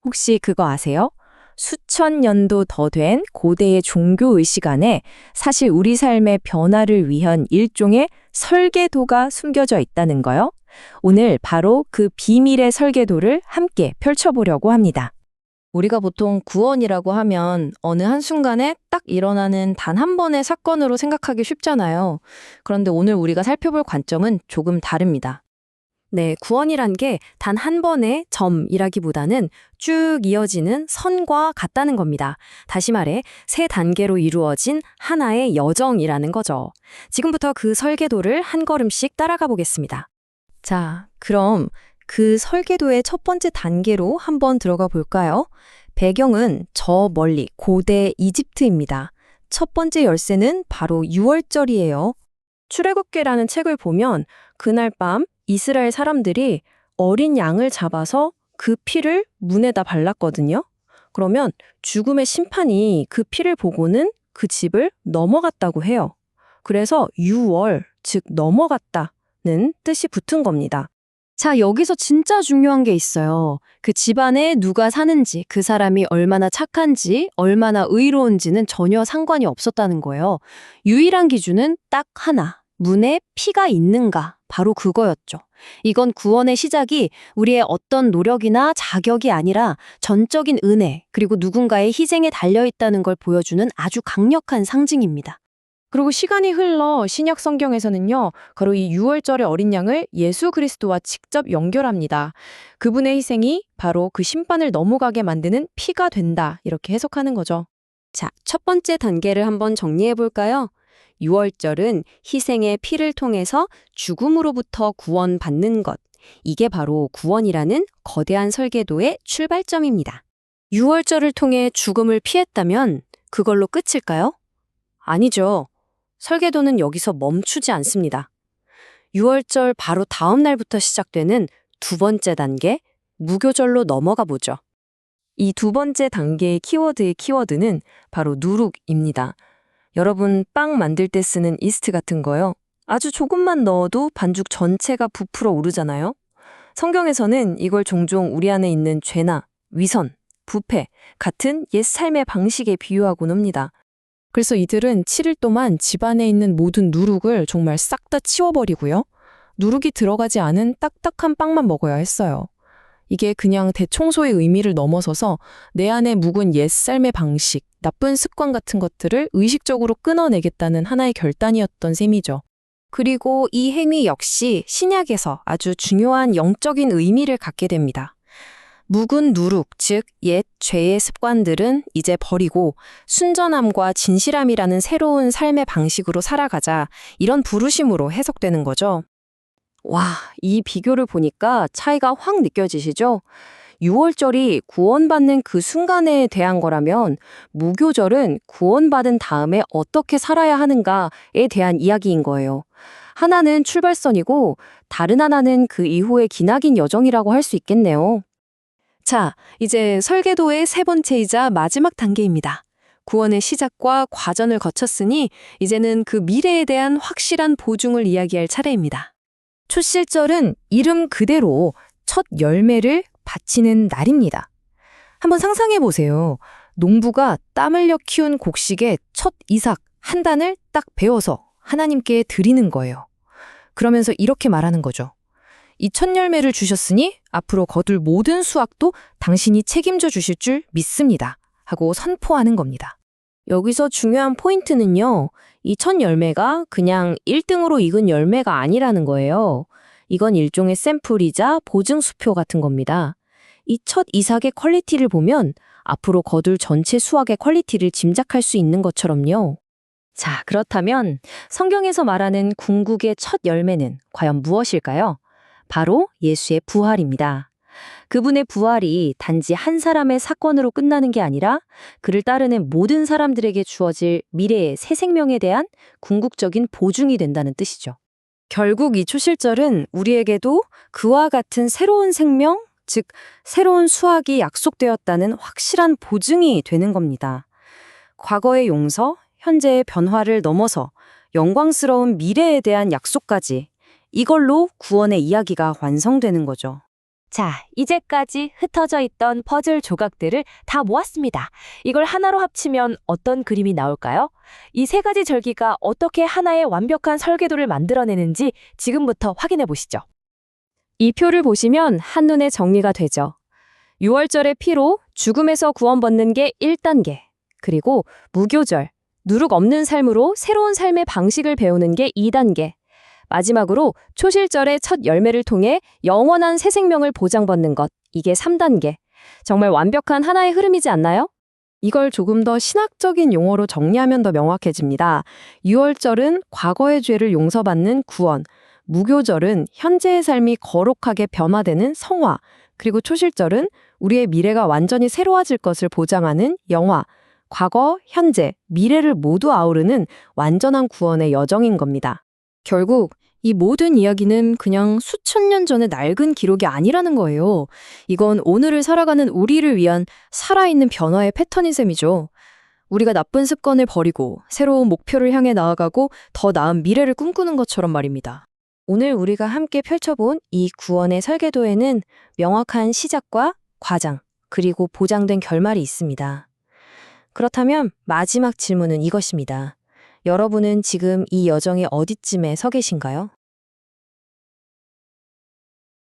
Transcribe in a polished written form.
혹시 그거 아세요? 수천 년도 더 된 고대의 종교의식 안에 사실 우리 삶의 변화를 위한 일종의 설계도가 숨겨져 있다는 거요. 오늘 바로 그 비밀의 설계도를 함께 펼쳐보려고 합니다. 우리가 보통 구원이라고 하면 어느 한순간에 딱 일어나는 단 한 번의 사건으로 생각하기 쉽잖아요. 그런데 오늘 우리가 살펴볼 관점은 조금 다릅니다. 네, 구원이란 게 단 한 번의 점이라기보다는 쭉 이어지는 선과 같다는 겁니다. 다시 말해, 세 단계로 이루어진 하나의 여정이라는 거죠. 지금부터 그 설계도를 한 걸음씩 따라가 보겠습니다. 자, 그럼 그 설계도의 첫 번째 단계로 한번 들어가 볼까요? 배경은 저 멀리 고대 이집트입니다. 첫 번째 열쇠는 바로 유월절이에요. 출애굽기라는 책을 보면 그날 밤 이스라엘 사람들이 어린 양을 잡아서 그 피를 문에다 발랐거든요. 그러면 죽음의 심판이 그 피를 보고는 그 집을 넘어갔다고 해요. 그래서 유월, 즉 넘어갔다는 뜻이 붙은 겁니다. 자, 여기서 진짜 중요한 게 있어요. 그 집안에 누가 사는지, 그 사람이 얼마나 착한지, 얼마나 의로운지는 전혀 상관이 없었다는 거예요. 유일한 기준은 딱 하나, 문에 피가 있는가, 바로 그거였죠. 이건 구원의 시작이 우리의 어떤 노력이나 자격이 아니라 전적인 은혜, 그리고 누군가의 희생에 달려있다는 걸 보여주는 아주 강력한 상징입니다. 그리고 시간이 흘러 신약 성경에서는요, 바로 이 유월절의 어린 양을 예수 그리스도와 직접 연결합니다. 그분의 희생이 바로 그 심판을 넘어가게 만드는 피가 된다, 이렇게 해석하는 거죠. 자, 첫 번째 단계를 한번 정리해 볼까요? 유월절은 희생의 피를 통해서 죽음으로부터 구원받는 것. 이게 바로 구원이라는 거대한 설계도의 출발점입니다. 유월절을 통해 죽음을 피했다면 그걸로 끝일까요? 아니죠. 설계도는 여기서 멈추지 않습니다. 유월절 바로 다음 날부터 시작되는 두 번째 단계, 무교절로 넘어가 보죠. 이 두 번째 단계의 키워드의 키워드는 바로 누룩입니다. 여러분 빵 만들 때 쓰는 이스트 같은 거요. 아주 조금만 넣어도 반죽 전체가 부풀어 오르잖아요. 성경에서는 이걸 종종 우리 안에 있는 죄나 위선, 부패 같은 옛 삶의 방식에 비유하곤 합니다. 그래서 이들은 7일 동안 집안에 있는 모든 누룩을 정말 싹 다 치워버리고요. 누룩이 들어가지 않은 딱딱한 빵만 먹어야 했어요. 이게 그냥 대청소의 의미를 넘어서서 내 안에 묵은 옛 삶의 방식, 나쁜 습관 같은 것들을 의식적으로 끊어내겠다는 하나의 결단이었던 셈이죠. 그리고 이 행위 역시 신약에서 아주 중요한 영적인 의미를 갖게 됩니다. 묵은 누룩, 즉 옛 죄의 습관들은 이제 버리고 순전함과 진실함이라는 새로운 삶의 방식으로 살아가자, 이런 부르심으로 해석되는 거죠. 와, 이 비교를 보니까 차이가 확 느껴지시죠? 유월절이 구원받는 그 순간에 대한 거라면 무교절은 구원받은 다음에 어떻게 살아야 하는가에 대한 이야기인 거예요. 하나는 출발선이고 다른 하나는 그 이후의 기나긴 여정이라고 할 수 있겠네요. 자, 이제 설계도의 세 번째이자 마지막 단계입니다. 구원의 시작과 과정을 거쳤으니 이제는 그 미래에 대한 확실한 보증을 이야기할 차례입니다. 초실절은 이름 그대로 첫 열매를 바치는 날입니다. 한번 상상해 보세요. 농부가 땀 흘려 키운 곡식의 첫 이삭 한 단을 딱 베어서 하나님께 드리는 거예요. 그러면서 이렇게 말하는 거죠. 이 첫 열매를 주셨으니 앞으로 거둘 모든 수확도 당신이 책임져 주실 줄 믿습니다. 하고 선포하는 겁니다. 여기서 중요한 포인트는요, 이 첫 열매가 그냥 1등으로 익은 열매가 아니라는 거예요. 이건 일종의 샘플이자 보증수표 같은 겁니다. 이 첫 이삭의 퀄리티를 보면 앞으로 거둘 전체 수확의 퀄리티를 짐작할 수 있는 것처럼요. 자, 그렇다면 성경에서 말하는 궁극의 첫 열매는 과연 무엇일까요? 바로 예수의 부활입니다. 그분의 부활이 단지 한 사람의 사건으로 끝나는 게 아니라 그를 따르는 모든 사람들에게 주어질 미래의 새 생명에 대한 궁극적인 보증이 된다는 뜻이죠. 결국 이 초실절은 우리에게도 그와 같은 새로운 생명, 즉 새로운 수확이 약속되었다는 확실한 보증이 되는 겁니다. 과거의 용서, 현재의 변화를 넘어서 영광스러운 미래에 대한 약속까지, 이걸로 구원의 이야기가 완성되는 거죠. 자, 이제까지 흩어져 있던 퍼즐 조각들을 다 모았습니다. 이걸 하나로 합치면 어떤 그림이 나올까요? 이 세 가지 절기가 어떻게 하나의 완벽한 설계도를 만들어내는지 지금부터 확인해 보시죠. 이 표를 보시면 한눈에 정리가 되죠. 6월절의 피로 죽음에서 구원받는 게 1단계, 그리고 무교절, 누룩 없는 삶으로 새로운 삶의 방식을 배우는 게 2단계, 마지막으로 초실절의 첫 열매를 통해 영원한 새 생명을 보장받는 것, 이게 3단계. 정말 완벽한 하나의 흐름이지 않나요? 이걸 조금 더 신학적인 용어로 정리하면 더 명확해집니다. 6월절은 과거의 죄를 용서받는 구원, 무교절은 현재의 삶이 거룩하게 변화되는 성화, 그리고 초실절은 우리의 미래가 완전히 새로워질 것을 보장하는 영화, 과거, 현재, 미래를 모두 아우르는 완전한 구원의 여정인 겁니다. 결국 이 모든 이야기는 그냥 수천 년 전의 낡은 기록이 아니라는 거예요. 이건 오늘을 살아가는 우리를 위한 살아있는 변화의 패턴인 셈이죠. 우리가 나쁜 습관을 버리고 새로운 목표를 향해 나아가고 더 나은 미래를 꿈꾸는 것처럼 말입니다. 오늘 우리가 함께 펼쳐본 이 구원의 설계도에는 명확한 시작과 과정, 그리고 보장된 결말이 있습니다. 그렇다면 마지막 질문은 이것입니다. 여러분은 지금 이 여정의 어디쯤에 서 계신가요?